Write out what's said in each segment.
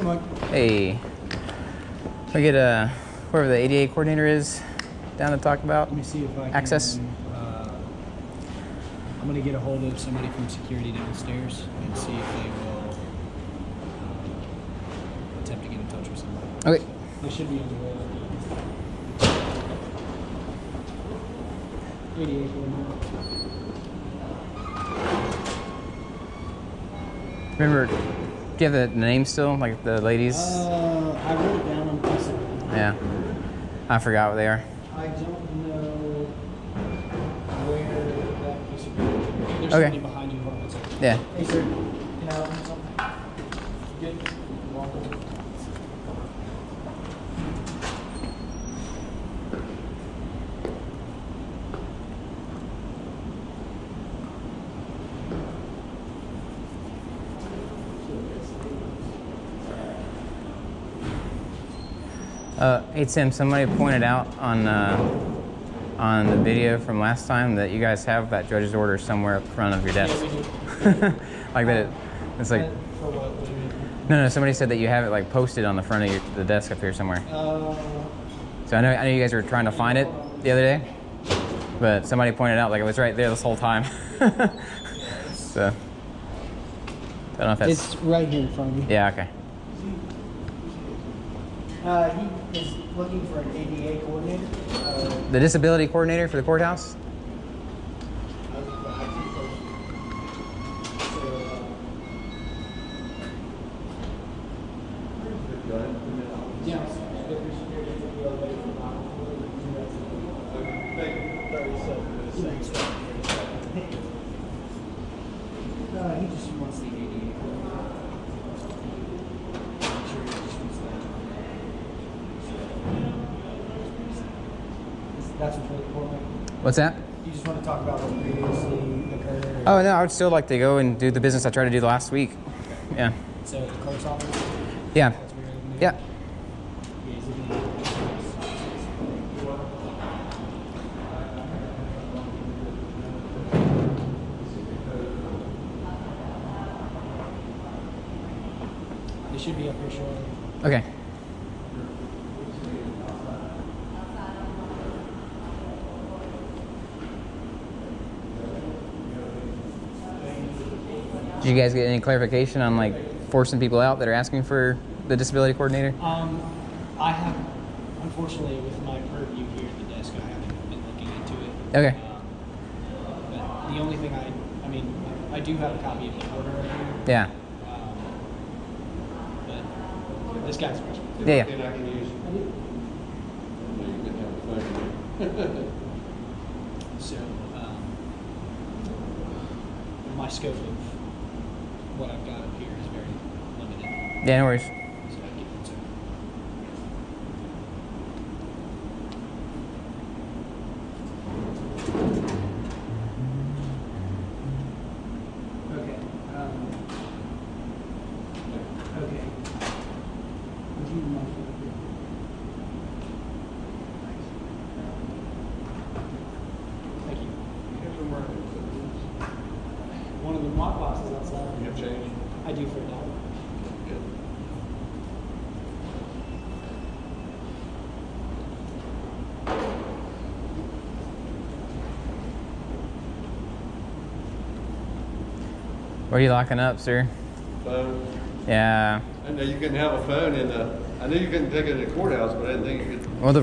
Hey, Mike. Hey. We get whoever the ADA coordinator is down to talk about Let me see if I can. access. I'm going to get a hold of somebody from security downstairs and see if they will attempt to get in touch with somebody. Okay. They should be on the way. ADA coordinator. Remember, do you have the name still, like the ladies? I wrote it down on a piece of paper. Yeah. I forgot what they are. I don't know where that piece of paper is. There's Okay. somebody behind you. Hold on a second. Yeah. Hey, sir. Can I help you with something? Good. Walk over. Hey Tim, somebody pointed out on the video from last time that you guys have that judge's order somewhere up front of your desk. Yeah, we do. Like that it's like, For what? What do you mean? no, somebody said that you have it like posted on the front of the desk up here somewhere. So I know you guys were trying to find it the other day, but somebody pointed out like it was right there this whole time. So I don't know if that's... It's right here in front of me. Yeah, okay. He is looking for an ADA coordinator. The disability coordinator for the courthouse? He just wants the ADA coordinator. That's what you're for. What's that? You just want to talk about what previously occurred? Oh, no, I would still like to go and do the business I tried to do last week. Yeah. So the clerk's office? Yeah. That's where you're looking at? Yeah. Yeah, he's looking at. They should be up here shortly. Okay. Did you guys get any clarification on like forcing people out that are asking for the disability coordinator? I have, unfortunately, with my purview here at the desk, I haven't been looking into it. Okay. But the only thing I mean, I do have a copy of the order right here. Yeah. But this guy's special. Yeah. And I can use. So, my scope of what I've got up here is very limited. Yeah, no worries. So I give it to. Okay. Okay. Would you mind? Thank you. One of the mock boxes outside. You have change? I do for a $1. Good. What are you locking up, sir? Phone. Yeah. I know you couldn't have a phone in the. I knew you couldn't take it in the courthouse, but I didn't think you could. Well, the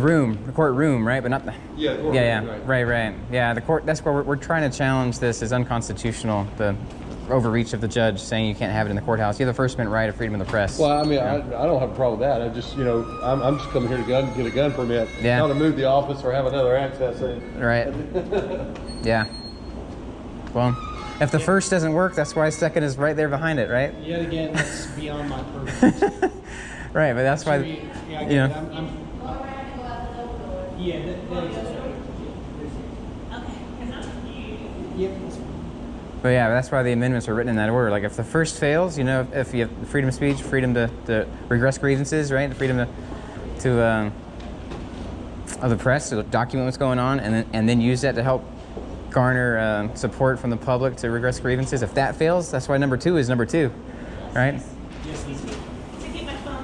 courtroom, right? But not the... Yeah, the courtroom. Yeah. Right. Yeah, the court, that's where we're trying to challenge this as unconstitutional, the overreach of the judge saying you can't have it in the courthouse. You have the First Amendment right of freedom of the press. Well, I mean, I don't have a problem with that. I just, I'm just coming here to get a gun permit. Yeah. Not to move the office or have another access. Right. Yeah. Well, if the first doesn't work, that's why second is right there behind it, right? Yet again, that's beyond my purview. Right, but that's why, Yeah, I get you it. know. Yeah, that is Yep. That's fine. But yeah, that's why the amendments are written in that order. Like if the first fails, if you have freedom of speech, freedom to regress grievances, right? The freedom of the press to document what's going on, and then use that to help garner support from the public to regress grievances. If that fails, that's why number 2 is number 2, right? Yes, these. To get my phone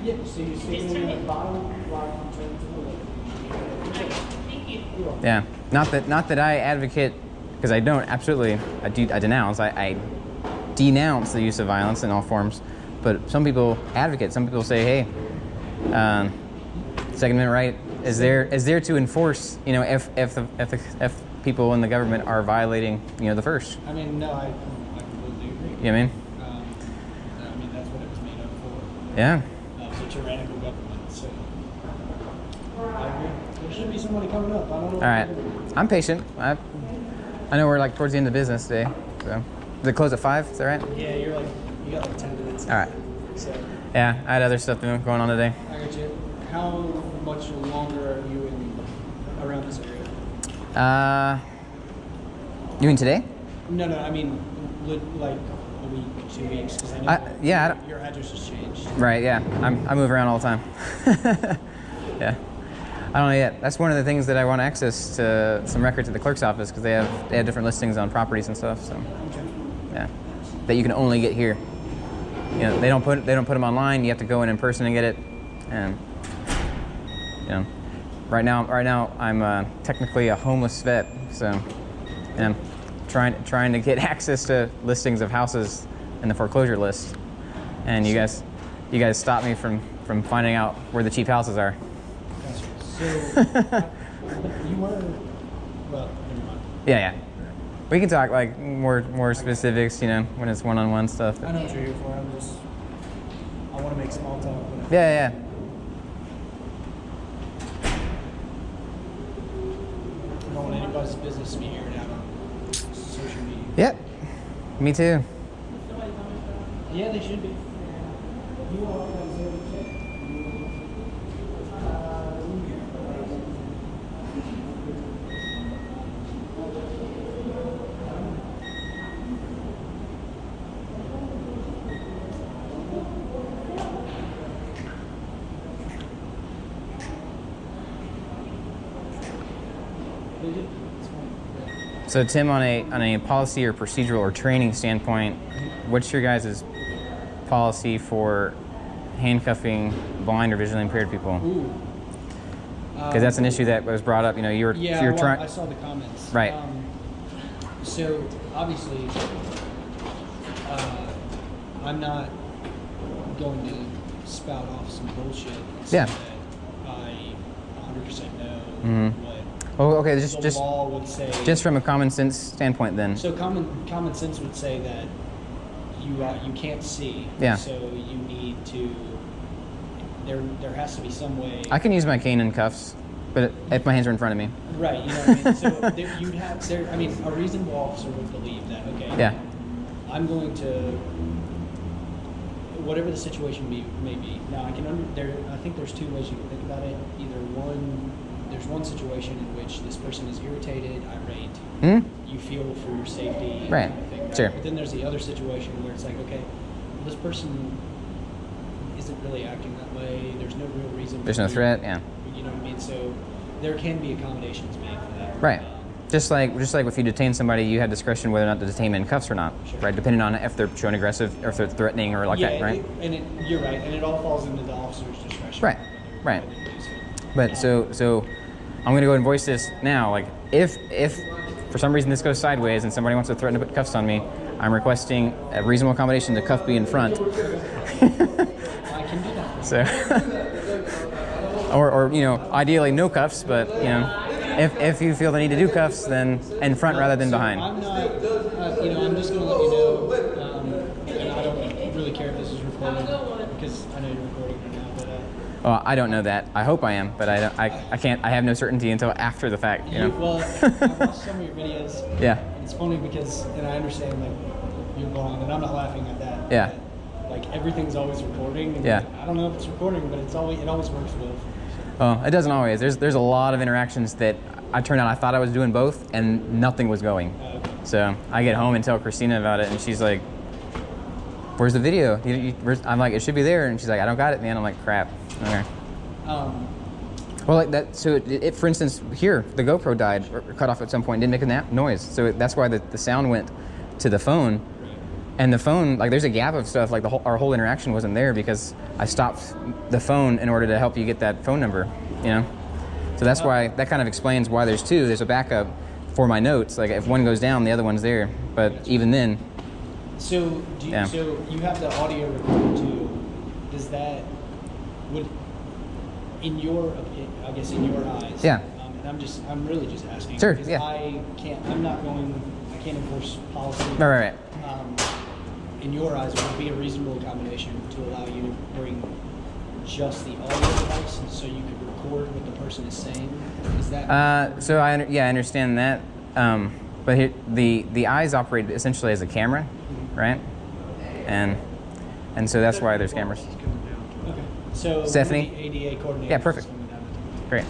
Yeah, so you stick it in the bottom while you turn to the left. Thank you. Yeah. Not that I advocate, because I don't. Absolutely, I denounce. I denounce the use of violence in all forms. But some people advocate. Some people say, hey, Second Amendment right is there to enforce. You know, if people in the government are violating, you know, the first. I mean, no, I completely agree. You know what I mean? I mean, that's what it was made up for. Yeah. It's a tyrannical government, so I agree. There should be somebody coming up. I don't know. All right. I'm patient. I know we're like towards the end of business today. So, does it close at 5? Is that right? Yeah, you got like 10 minutes. All right. So, Yeah, I had other stuff going on today. I got you. How much longer are you around this area? You mean today? No, I mean, like a week, 2 weeks, because I know your address has changed. Right. Yeah. I move around all the time. Yeah. I don't know yet. That's one of the things that I want access to some records at the clerk's office because they have different listings on properties and stuff. So Okay. yeah, that you can only get here. You know, they don't put them online. You have to go in person and get it. And you know, right now I'm technically a homeless vet. So I'm trying to get access to listings of houses in the foreclosure list. And you guys stopped me from finding out where the cheap houses are. Gotcha. So, you were, well, never mind. Yeah. We can talk like more specifics, you know, when it's one-on-one stuff. I know what you're here for. I want to make small talk. But Yeah. I don't want anybody's business to be aired out on social media. Yep. Me too. Yeah, they should be. You are So Tim, on a policy or procedural or training standpoint, what's your guys' policy for handcuffing blind or visually impaired people? Because that's an issue that was brought up. You know, you're trying. I saw the comments. Right. So obviously, I'm not going to spout off some bullshit. Yeah. That I 100% know what Oh, okay. the law would say. Just from a common sense standpoint, then. So common sense would say that you can't see. Yeah. So you need to. There has to be some way. I can use my cane and cuffs, but if my hands are in front of me. Right. You know what I mean. So you'd have there. I mean, a reasonable officer would believe that. Okay. Yeah. I'm going to. Whatever the situation may be. Now I think there's two ways you can think about it. Either there's one situation in which this person is irritated, irate. You feel for your safety. Right. Kind of thing, right? Sure. But then there's the other situation where it's like, okay, well, this person isn't really acting that way. There's no real reason. There's no threat. Yeah. You know what I mean? So there can be accommodations made for that. Right. Just like if you detain somebody, you have discretion whether or not to detain them in cuffs or not, Sure. right? Depending on if they're showing aggressive or if they're threatening or like that, right? You're right, and it all falls into the officer's discretion. Right. Right. Whether to do so. But so I'm gonna go ahead and voice this now. Like if for some reason this goes sideways and somebody wants to threaten to put cuffs on me, I'm requesting a reasonable accommodation to cuff be in front. I can do that. So or you know, ideally no cuffs, but you know, if you feel the need to do cuffs, then in front rather than behind. I'm not, I'm just going to let you know, and I don't really care if this is recorded, because I know you're recording right now, but... Well, I don't know that. I hope I am, but I can't. I have no certainty until after the fact. You know. Well, I watched some of your videos. Yeah. It's funny because, and I understand, like, you're blind, and I'm not laughing at that. Yeah. But, like, everything's always recording. And Yeah. I don't know if it's recording, but it always works well for me. Well, it doesn't always. There's a lot of interactions that I turned out I thought I was doing both, and nothing was going. So I get home and tell Christina about it, and she's like, "Where's the video?" I'm like, "It should be there," and she's like, "I don't got it, man." I'm like, "Crap." Okay. Well, like that. So it for instance, here the GoPro died or cut off at some point, didn't make a noise. So that's why the sound went to the phone, And the phone, like, there's a gap of stuff. Like our whole interaction wasn't there because I stopped the phone in order to help you get that phone number. You know, so that's why that kind of explains why there's two. There's a backup for my notes. Like if one goes down, the other one's there. But even then. So so you have the audio recorder too. Does that in your I guess in your eyes? Yeah. And I'm really just asking. Sure. Because Yeah. I can't enforce policy. Right. In your eyes, would it be a reasonable accommodation to allow you to bring just the audio device so you could record what the person is saying? Is that? So I understand that. But here, the eyes operate essentially as a camera, right? And so that's why there's cameras. Okay. So Stephanie? The ADA coordinator. Yeah, perfect. Great.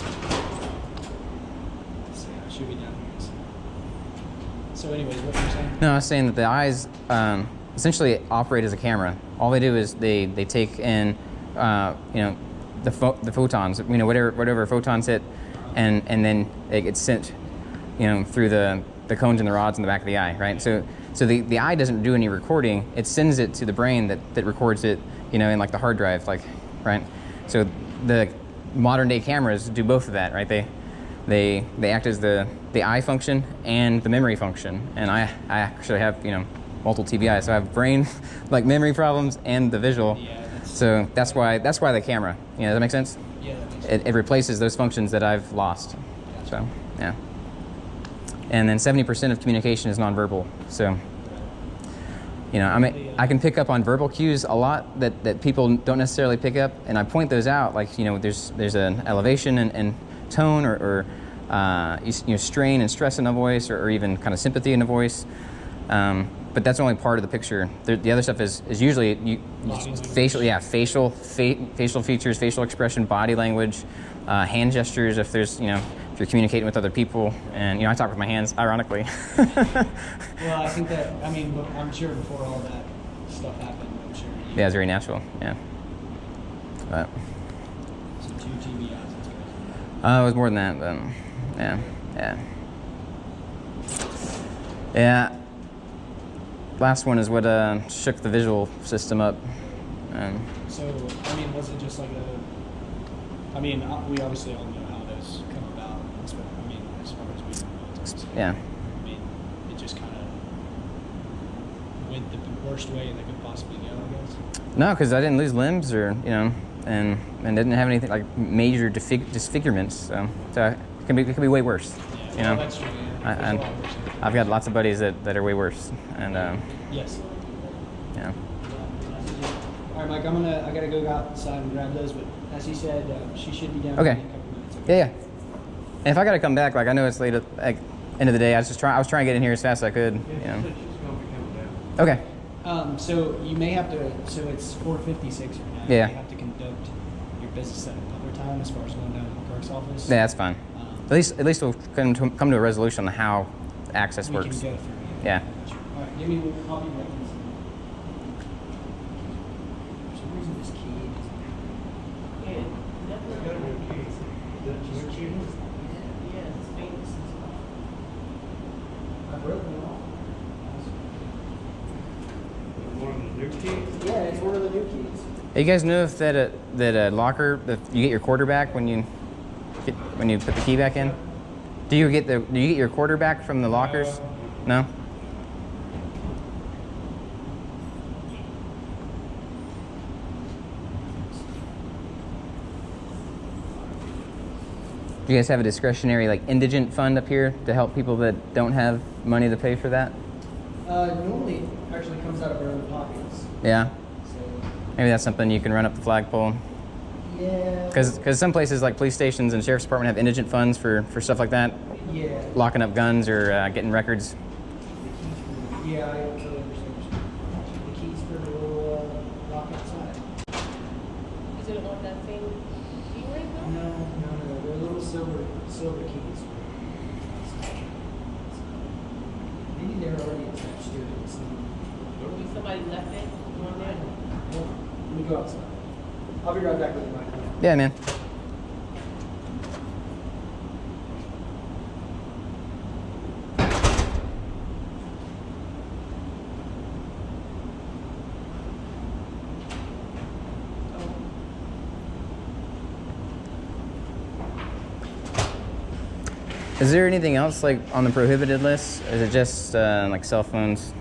So yeah, should be down here. So anyways, what were you saying? No, I was saying that the eyes essentially operate as a camera. All they do is they take in the photons, whatever photons hit, and then it gets sent through the cones and the rods in the back of the eye, right? So the eye doesn't do any recording. It sends it to the brain that records it, in like the hard drive, like, right? So the modern day cameras do both of that, right? They act as the eye function and the memory function. And I actually have multiple TBI, so I have brain like memory problems and the visual. Yeah, so that's why the camera. Does that make sense? Yeah, that makes sense. It replaces those functions that I've lost. Gotcha. So yeah. And then 70% of communication is nonverbal. So I can pick up on verbal cues a lot that people don't necessarily pick up, and I point those out. Like there's an elevation and tone or strain and stress in a voice, or even kind of sympathy in a voice. But that's only part of the picture. The other stuff is usually facial features, facial expression, body language, hand gestures. If there's if you're communicating with other people, and I talk with my hands, ironically. Well, I think that I'm sure before all that stuff happened, I'm sure. Yeah, it's very natural. Yeah. But So 2 TBIs. That's good. it was more than that, but yeah. Last one is what shook the visual system up. So, was it just like we obviously all know how those come about, as far as we know. Yeah. It just kind of went the worst way that could possibly go, I guess. No, because I didn't lose limbs or, and didn't have anything like major disfigurements. So it can be way worse. Yeah, well, that's true. Yeah. I've got lots of buddies that are way worse, and yes. yeah. All right, Mike. I gotta go outside and grab those, but as he said, she should be down Okay. in a couple minutes. Yeah. And if I gotta come back, like I know it's late at end of the day, I was trying to get in here as fast as I could. Okay. So you may have to. So it's 4:56 right now. Yeah. You have to conduct your business at another time, as far as going down to the clerk's office. Yeah, that's fine. At least we'll come to a resolution on how access We works. can go through. Yeah. All right. Give me. I'll be right. For some reason, this key isn't I broke them all. Yeah, it's one of the new keys. You guys know if that a locker, that you get your quarter back when you put the key back in? Do you get your quarter back from the lockers? No? Do you guys have a discretionary like indigent fund up here to help people that don't have money to pay for that? Normally, it actually comes out of our own pockets. Yeah. So, Maybe that's something you can run up the flagpole. yeah. Because some places like police stations and sheriff's department have indigent funds for stuff like that, Yeah. locking up guns or getting records. Yeah, I totally understand. The keys for the little lock outside. Is it on that same key ring though? No. They're little silver keys. Maybe they're already attached to it. Maybe somebody left it on there? Let me go outside. I'll be right back with you, Mike. Yeah, man. Is there anything else like on the prohibited list? Or is it just like cell phones?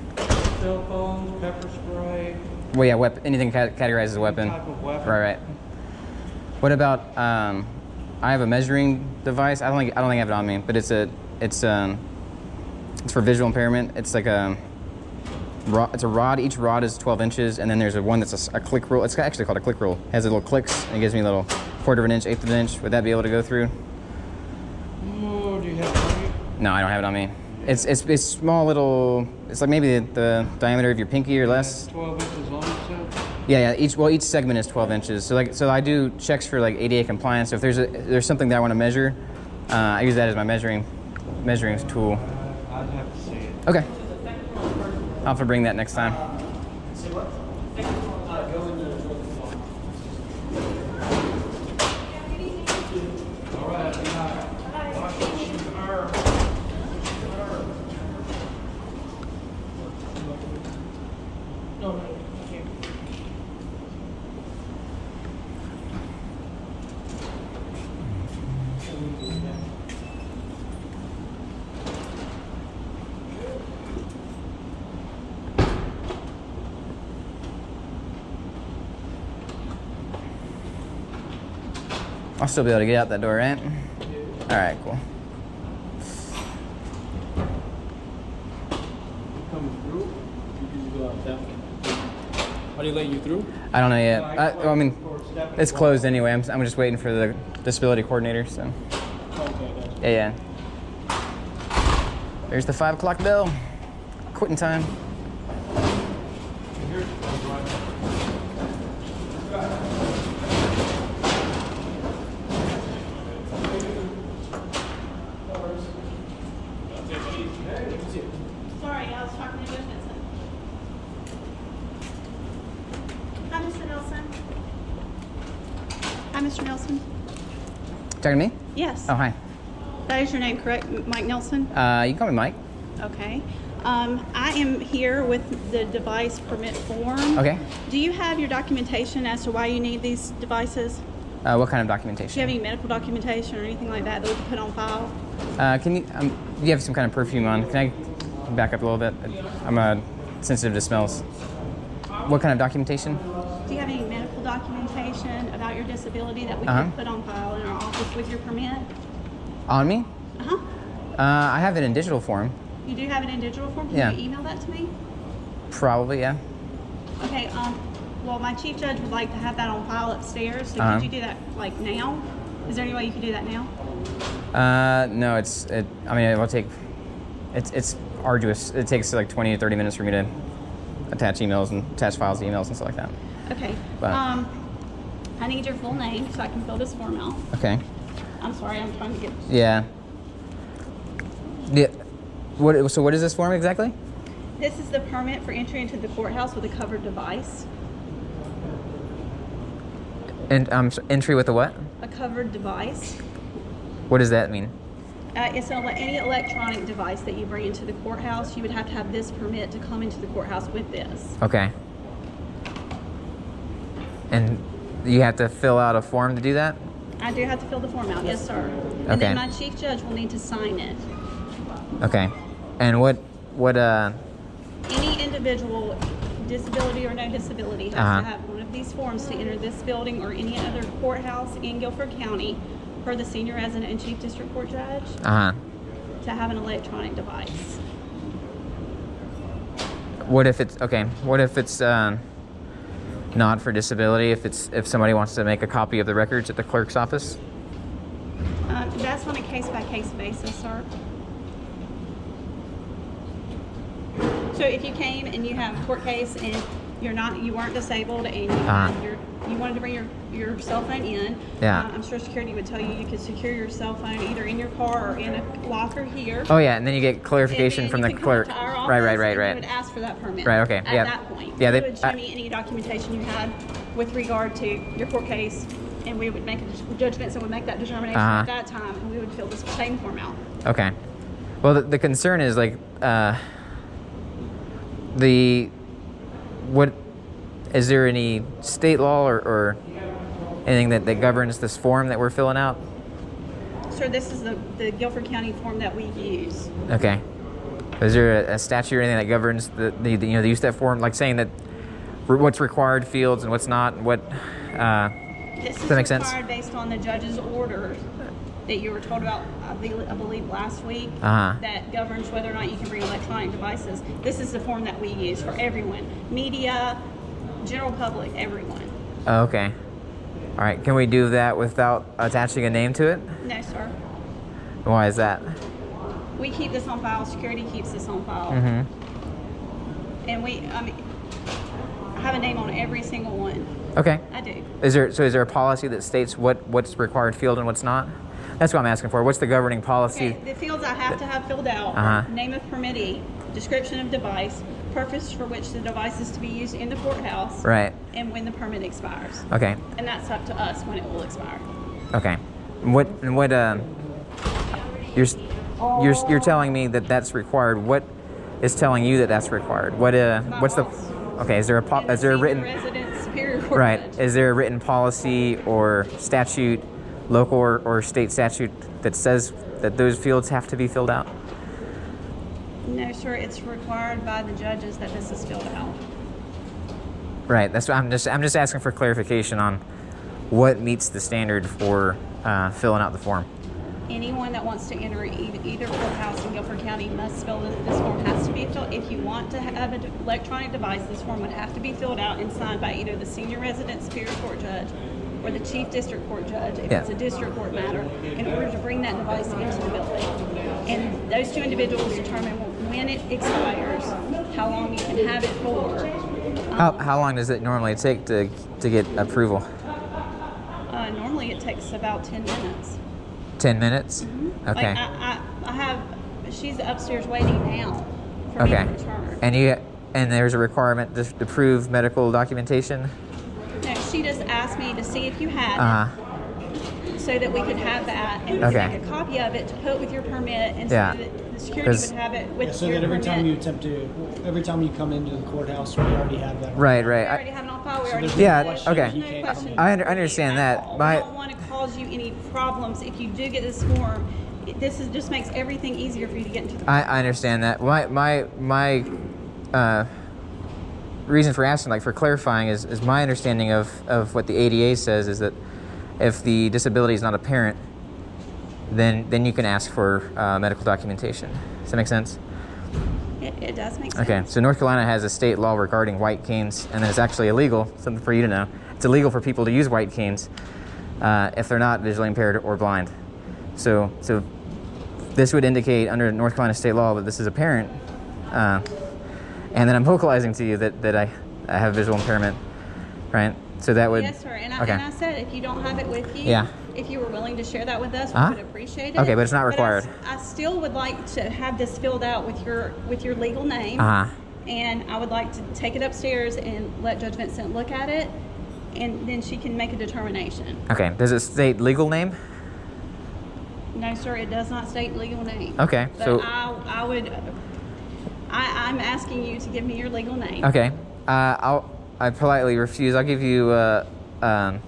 Cell phones, pepper spray. Well, yeah, anything categorized as a weapon. Type of weapon. Right. What about? I have a measuring device. I don't think I have it on me, but it's for visual impairment. It's like a rod. Each rod is 12 inches, and then there's one that's a click rule. It's actually called a click rule. It has little clicks, and it gives me a little 1/4 of an inch, 1/8 of an inch. Would that be able to go through? Oh, do you have it on you? No, I don't have it on me. It's small little. It's like maybe the diameter of your pinky or less. 12 inches long, so? Yeah. Each segment is 12 inches. So I do checks for like ADA compliance. So if there's something that I want to measure, I use that as my measuring tool. I'd have to see it. Okay. I'll have to bring that next time. Say what? Go into the toilet. All right, watch what you are. No, I can't. I'll still be able to get out that door, right? All right, cool. Coming through? You can go out that way. Are they letting you through? I don't know yet. I mean, it's closed anyway. I'm just waiting for the disability coordinator. So. Okay, gotcha. Yeah. There's the 5 o'clock bell. Quitting time. Sorry, I was talking to Vincent. Hi, Mr. Nelson. Hi, Mr. Nelson. Talking to me? Yes. Oh, hi. That is your name, correct? Mike Nelson? You can call me Mike. Okay. I am here with the device permit form. Okay. Do you have your documentation as to why you need these devices? What kind of Do documentation? you have any medical documentation or anything like that that we can put on file? Can you? You have some kind of perfume on? Can I back up a little bit? I'm sensitive to smells. What kind of documentation? Do you have any medical documentation about your disability that we Uh-huh. can put on file in our office with your permit? On me? Uh-huh. I have it in digital form. You do have it in digital form? Can Yeah. you email that to me? Probably, yeah. Okay, well, my chief judge would like to have that on file upstairs, so Uh-huh. could you do that, like, now? Is there any way you could do that now? No, I mean, it will take. It's arduous. It takes like 20 to 30 minutes for me to attach emails and attach files to emails and stuff like that. Okay, But- I need your full name so I can fill this form out. Okay. I'm sorry, I'm trying to get... Yeah. So what is this form exactly? This is the permit for entry into the courthouse with a covered device. And entry with a what? A covered device. What does that mean? It's any electronic device that you bring into the courthouse. You would have to have this permit to come into the courthouse with this. Okay. And you have to fill out a form to do that? I do have to fill the form out, yes, sir. And Okay. then my chief judge will need to sign it. Okay. And what Any individual, disability or no disability, has Uh-huh. to have one of these forms to enter this building or any other courthouse in Guilford County per the senior resident and chief district court judge to have an electronic device. What if it's not for disability, if somebody wants to make a copy of the records at the clerk's office? That's on a case-by-case basis, sir. So if you came and you have a court case and you weren't disabled and you wanted to bring your cell phone in, Yeah. I'm sure security would tell you you could secure your cell phone either in your car or in a locker here. Oh yeah, and then you get clarification And from then the you can come clerk. to our office Right. and you would ask for that permit. Right, okay, At yeah. that point, Yeah, you they- would show me any documentation you had with regard to your court case, and we would make Judge Vincent would make that determination at that time, and we would fill the same form out. Okay. Well, the concern is like what is there any state law or anything that governs this form that we're filling out? Sir, this is the Guilford County form that we use. Okay. Is there a statute or anything that governs the use of that form, like saying that what's required fields and what's not? What This does is that make sense? required based on the judge's order that you were told about, I believe last week, Uh-huh. that governs whether or not you can bring electronic devices. This is the form that we use for everyone, media, general public, everyone. Oh, okay. All right. Can we do that without attaching a name to it? No, sir. Why is that? We keep this on file. Security keeps this on file. Mm-hmm. And I have a name on every single one. Okay. I do. Is there a policy that states what's required field and what's not? That's what I'm asking for. What's the governing policy? Okay, the fields I have to have filled out Uh-huh. are name of permittee, description of device, purpose for which the device is to be used in the courthouse, Right. and when the permit expires. Okay. And that's up to us when it will expire. Okay. You're telling me that that's required. What is telling you that that's required? What's the? boss. Okay. Is there And a the senior written? resident superior court Right. judge. Is there a written policy or statute, local or state statute that says that those fields have to be filled out? No, sir. It's required by the judges that this is filled out. Right. That's what I'm just asking for clarification on what meets the standard for filling out the form. Anyone that wants to enter either courthouse in Guilford County must fill this form. Has to be filled. If you want to have an electronic device, this form would have to be filled out and signed by either the senior resident superior court judge or the chief district court judge if Yeah. it's a district court matter, in order to bring that device into the building. And those two individuals determine when it expires, how long you can have it for. How long does it normally take to get approval? Normally it takes about 10 minutes. 10 minutes? Okay. Like I have, she's upstairs waiting now for me Okay. to return. And there's a requirement to prove medical documentation? No, she just asked me to see if you had Uh-huh. it, so that we could have that and we Okay. could make a copy of it to put with your permit, and Yeah. so that the security would have it with So your that every permit. every time you come into the courthouse, we already have that. Right, We right. already have it on file. We already there's have Yeah, no questions. okay. There's no questions. I understand that. I don't want to cause you any problems if you do get this form. Just makes everything easier for you to get into the I understand that. My reason for asking, like for clarifying, is my understanding of what the ADA says is that if the disability is not apparent, then you can ask for medical documentation. Does that make sense? It does make sense. Okay, so North Carolina has a state law regarding white canes, and then it's actually illegal, something for you to know. It's illegal for people to use white canes if they're not visually impaired or blind. So this would indicate under North Carolina state law that this is apparent, and then I'm vocalizing to you that I have visual impairment, right? So that would... Yes, sir. And Okay. I said if you don't have it with you, Yeah. if you were willing to share that with us, Uh-huh. we would appreciate it. Okay, but it's not I required. I still would like to have this filled out with your legal name. Uh-huh. And I would like to take it upstairs and let Judge Vincent look at it, and then she can make a determination. Okay, does it state legal name? No, sir, it does not state legal name. Okay, But so... I'm asking you to give me your legal name. Okay, I politely refuse. I'll give you the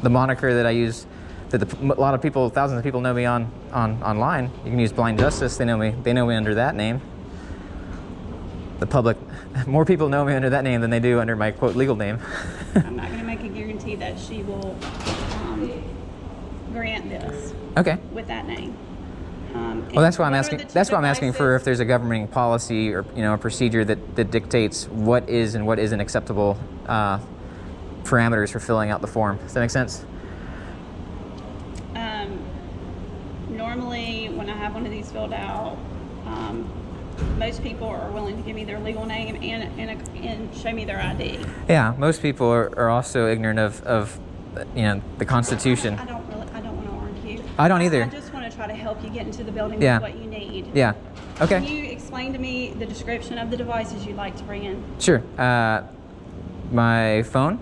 moniker that I use, that a lot of people, thousands of people know me on online. You can use Blind Justice. They know me under that name. The public, more people know me under that name than they do under my quote legal name. I'm not going to make a guarantee that she will grant this Okay. with that name. Well, that's why I'm what are asking. the two That's why I'm asking for if devices? there's a governing policy or a procedure that dictates what is and what isn't acceptable parameters for filling out the form. Does that make sense? Normally, when I have one of these filled out, most people are willing to give me their legal name and show me their ID. Yeah, most people are also ignorant of the Constitution. I don't want to argue. I don't either. I just want to try to help you get into the building Yeah. with what you need. Yeah. Okay. Can you explain to me the description of the devices you'd like to bring in? Sure. My phone.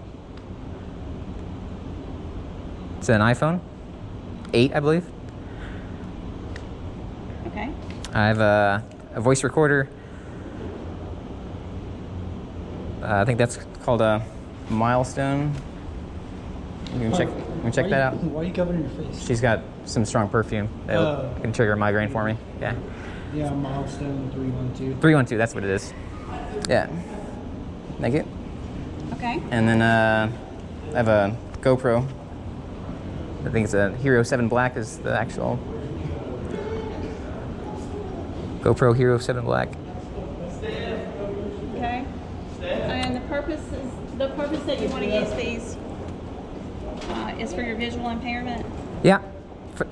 It's an iPhone 8, I believe. Okay. I have a voice recorder. I think that's called a Milestone. You can check. me check that out. Why are you covering your face? She's got some strong perfume that can trigger a migraine for me. Yeah. Yeah, milestone 312. 312, that's what it is. Yeah. Thank you. Okay. And then I have a GoPro. I think it's a Hero 7 Black is the actual GoPro Hero 7 Black. Okay. And the purpose that you want to use these is for your visual impairment. Yeah,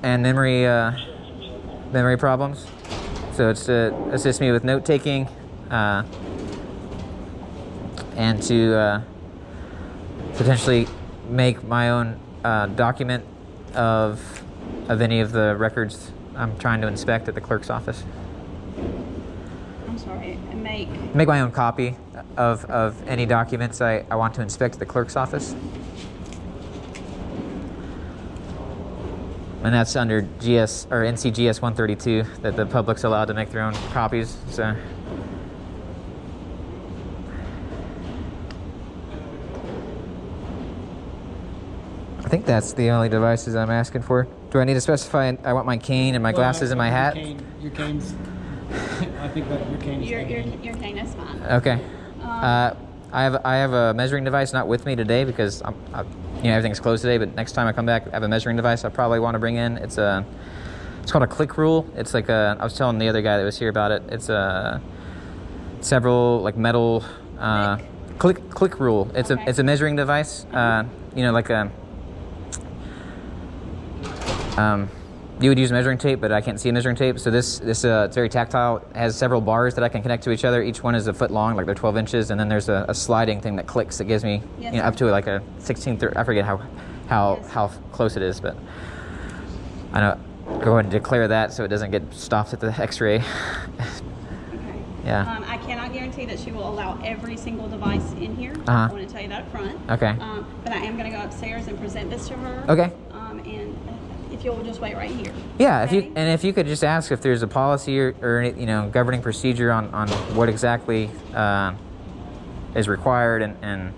and memory problems. So it's to assist me with note taking, and to potentially make my own document of any of the records I'm trying to inspect at the clerk's office. I'm sorry, Make my own copy of any documents I want to inspect at the clerk's office. And that's under GS or NCGS 132 that the public's allowed to make their own copies. So I think that's the only devices I'm asking for. Do I need to specify I want my cane and my glasses and my hat? Your cane's. I think that your cane is. your cane is fine. Okay. I have a measuring device not with me today because everything's closed today. But next time I come back, I have a measuring device I probably want to bring in. It's called a click rule. It's like I was telling the other guy that was here about it. It's several like metal click rule. It's a measuring device. Like a you would use measuring tape, but I can't see a measuring tape. So this it's very tactile. It has several bars that I can connect to each other. Each one is a foot long, like they're 12 inches, and then there's a sliding thing that clicks that gives me up to like a 16th. I forget how close it is, but I know. Go ahead and declare that so it doesn't get stopped at the X-ray. Okay. Yeah. I cannot guarantee that she will allow every single device in here. Uh-huh. I want to tell you that up front. Okay. But I am going to go upstairs and present this to her. Okay. And if you'll just wait right here. Yeah. Okay? If you could just ask if there's a policy or any, governing procedure on what exactly is required and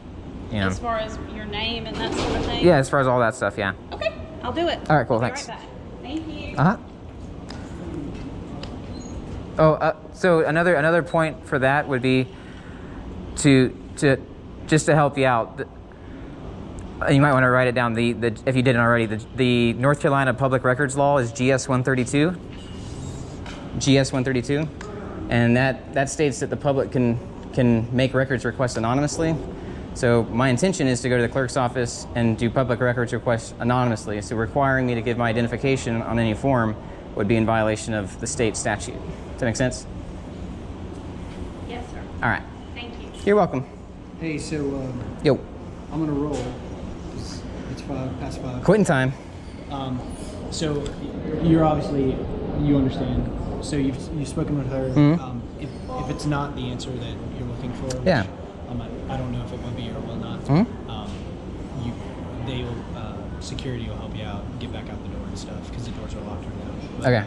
As far as your name and that sort of thing. Yeah, as far as all that stuff. Yeah. Okay. I'll do it. All right. Cool. I'll be Thanks. right back. Thank you. So another point for that would be to just to help you out. You might want to write it down. If you didn't already, the North Carolina Public Records Law is GS 132. GS 132, and that states that the public can make records requests anonymously. So my intention is to go to the clerk's office and do public records requests anonymously. So requiring me to give my identification on any form would be in violation of the state statute. Does that make sense? Yes, sir. All right. Thank you. You're welcome. Hey, so Yo. I'm gonna roll. It's past 5. Quitting time. So you're obviously you understand. So you've spoken with her. Mhm. If it's not the answer that you're looking for, which, Yeah. I don't know if it will be or will not. Mhm. Security will help you out, get back out the door and stuff because the doors are locked right now. But, Okay.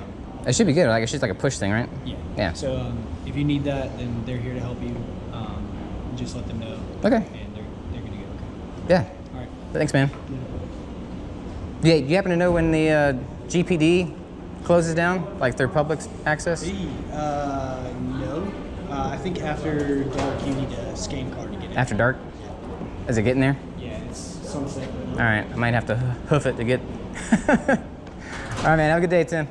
It should be good. Like it's just like a push thing, right? Yeah. Yeah. So if you need that, then they're here to help you. Just let them know. Okay. And they're gonna get okay. Yeah. All right. Thanks, man. Yeah. Do you happen to know when the GPD closes down, like their public access? No. I think after dark you need a scan card to get in. After dark? Is it getting there? Yeah, it's sunset. All right. I might have to hoof it to get. All right, man. Have a good day, Tim.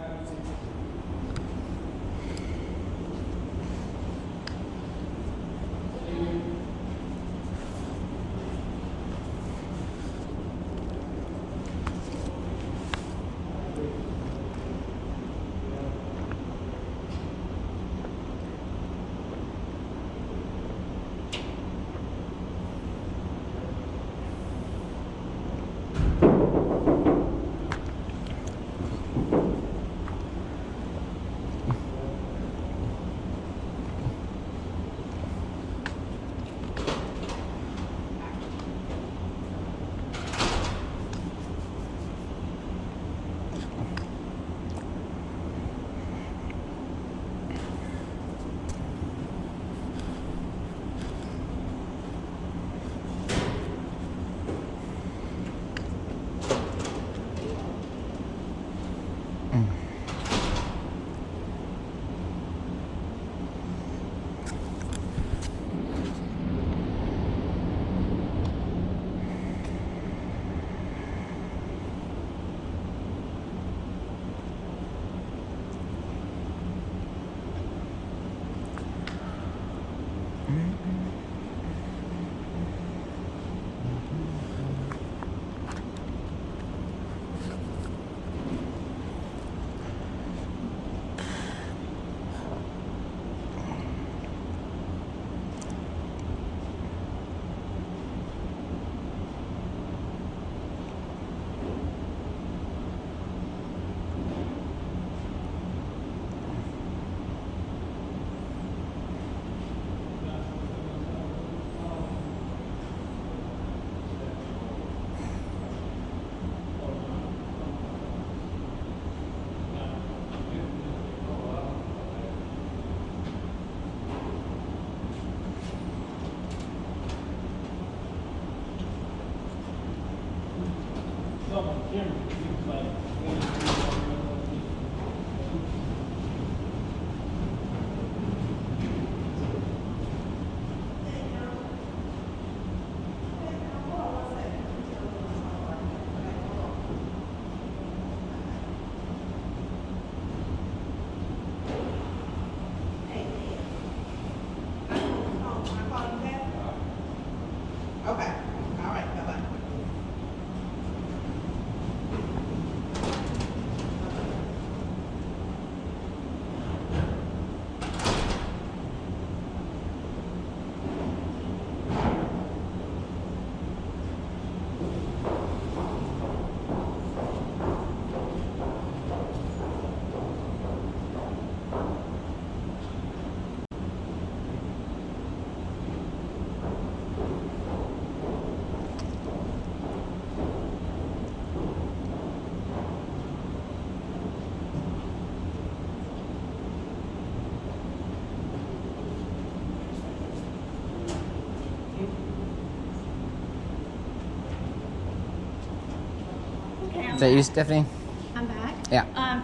that you, Stephanie? I'm back. Yeah.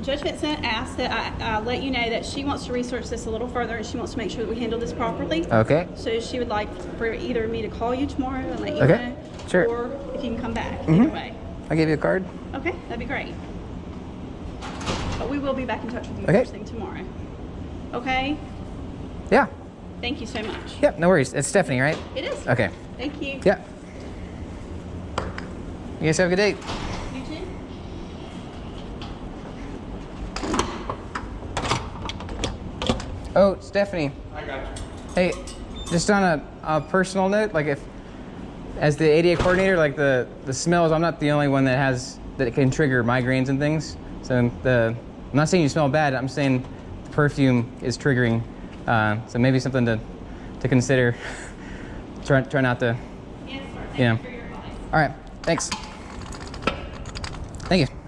Judge Vincent asked that I let you know that she wants to research this a little further and she wants to make sure that we handle this properly. Okay. So she would like for either me to call you tomorrow and let you Okay. know, Sure. or if you can come back. Either way. I'll give you a card. Okay, that'd be great. But we will be back in touch with you Okay. first thing tomorrow. Okay? Yeah. Thank you so much. Yep, no worries. It's Stephanie, right? It is. Okay. Thank you. Yeah. You guys have a good day. You too. Oh, Stephanie. I got you. Hey, just on a personal note, like if, as the ADA coordinator, like the smells, I'm not the only one that can trigger migraines and things. So I'm not saying you smell bad, I'm saying the perfume is triggering. So maybe something to consider. try not to, Yes, sir. Thank Yeah. you for your advice. all right, thanks. Thank you.